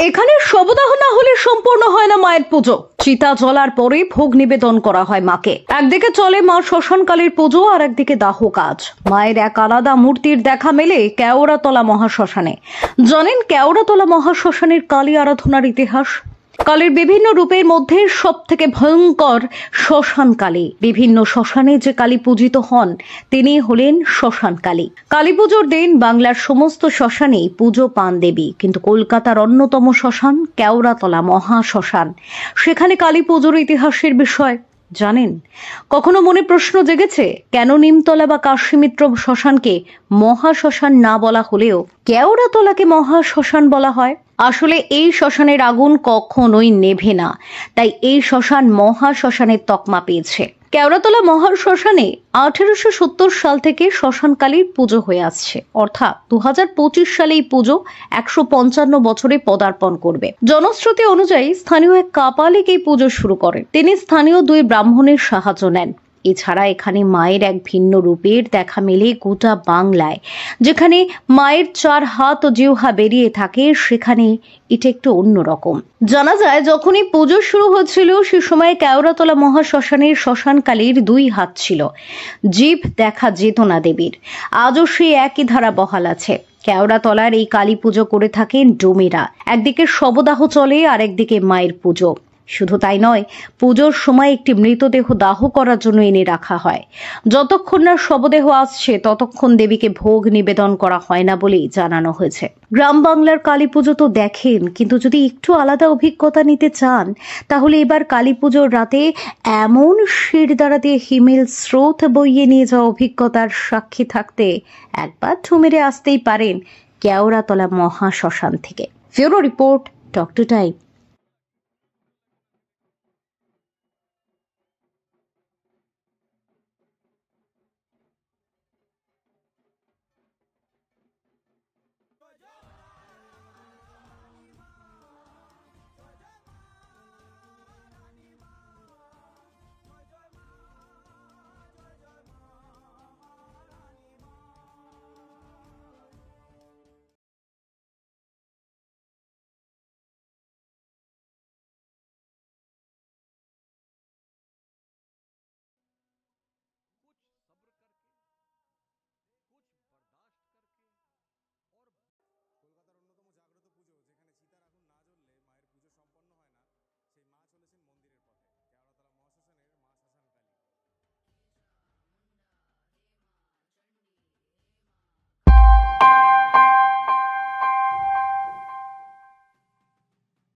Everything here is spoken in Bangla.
এখানে শবদাহ না হলে সম্পূর্ণ হয় না মায়ের পুজো। চিতা জ্বলার পরে ভোগ নিবেদন করা হয় মাকে। একদিকে চলে মা শ্মশানকালীর পুজো, আর একদিকে দাহ কাজ। মায়ের এক আলাদা মূর্তির দেখা মেলে কেওড়াতলা মহাশ্মশানে। জানেন কেওড়াতলা মহাশ্মশানের কালী আরাধনার ইতিহাস? কালীর বিভিন্ন রূপের মধ্যে সব থেকে ভয়ঙ্কর শ্মশান কালী। বিভিন্ন শ্মশানে যে কালী পূজিত হন তিনি হলেন শ্মশান কালী। কালী পুজোর দিন বাংলার সমস্ত শ্মশানেই পুজো পান দেবী, কিন্তু কলকাতার অন্যতম শ্মশান কেওড়াতলা মহাশ্মশান, সেখানে কালী পুজোর ইতিহাসের বিষয় জানেন? কখনো মনে প্রশ্ন জেগেছে কেন নিমতলা বা কাশীমিত্র শ্মশানকে মহাশ্মশান না বলা হলেও কেওড়াতলাকে মহাশ্মশান বলা হয়? আসলে এই শ্মশানের আগুন কখনোই নেভে না, তাই এই শ্মশান মহাশ্মশানের তকমা পেয়েছে। কেওড়াতলা মহাশ্মশানে 1870 সাল থেকে শ্মশানকালীর পুজো হয়ে আসছে, অর্থাৎ 2025 সালে এই পুজো 155 বছরে পদার্পণ করবে। জনশ্রুতি অনুযায়ী স্থানীয় এক কাপালিক এই পুজো শুরু করেন। তিনি স্থানীয় 2 ব্রাহ্মণের সাহায্য নেন। এছাড়া এখানে মায়ের এক ভিন্ন রূপের দেখা মেলে গোটা বাংলায়। যেখানে মায়ের 4 হাত ও জিহ্বা বেরিয়ে থাকে, সেখানে এটা একটু অন্যরকম। জানা যায় যখনই পুজো শুরু হচ্ছিল সে সময় কেওড়াতলা মহাশ্মশানের শ্মশানকালীর 2 হাত ছিল, জিভ দেখা যেত না দেবীর। আজও সেই একই ধারা বহাল আছে। কেওড়াতলার এই কালী পুজো করে থাকেন ডোমেরা। একদিকে শবদাহ চলে, আর একদিকে মায়ের পুজো। শুধু তাই নয়, পুজোর সময় একটি মৃতদেহ দাহ করার জন্য এনে রাখা হয়। যতক্ষণ না শবদেহ আসছে ততক্ষণ দেবীকে ভোগ নিবেদন করা হয় না বলেই জানানো হয়েছে। গ্রাম বাংলার কালী পুজো তো দেখেন, কিন্তু যদি একটু আলাদা অভিজ্ঞতা নিতে চান তাহলে এবার কালী পুজোর রাতে এমন শিরদাঁড়া দিয়ে হিমেল স্রোত বইয়ে নিয়ে যাওয়া অভিজ্ঞতার সাক্ষী থাকতে একবার ঠুমেরে আসতেই পারেন কেওড়াতলা মহাশ্মশান থেকে। Bureau report, talk to time.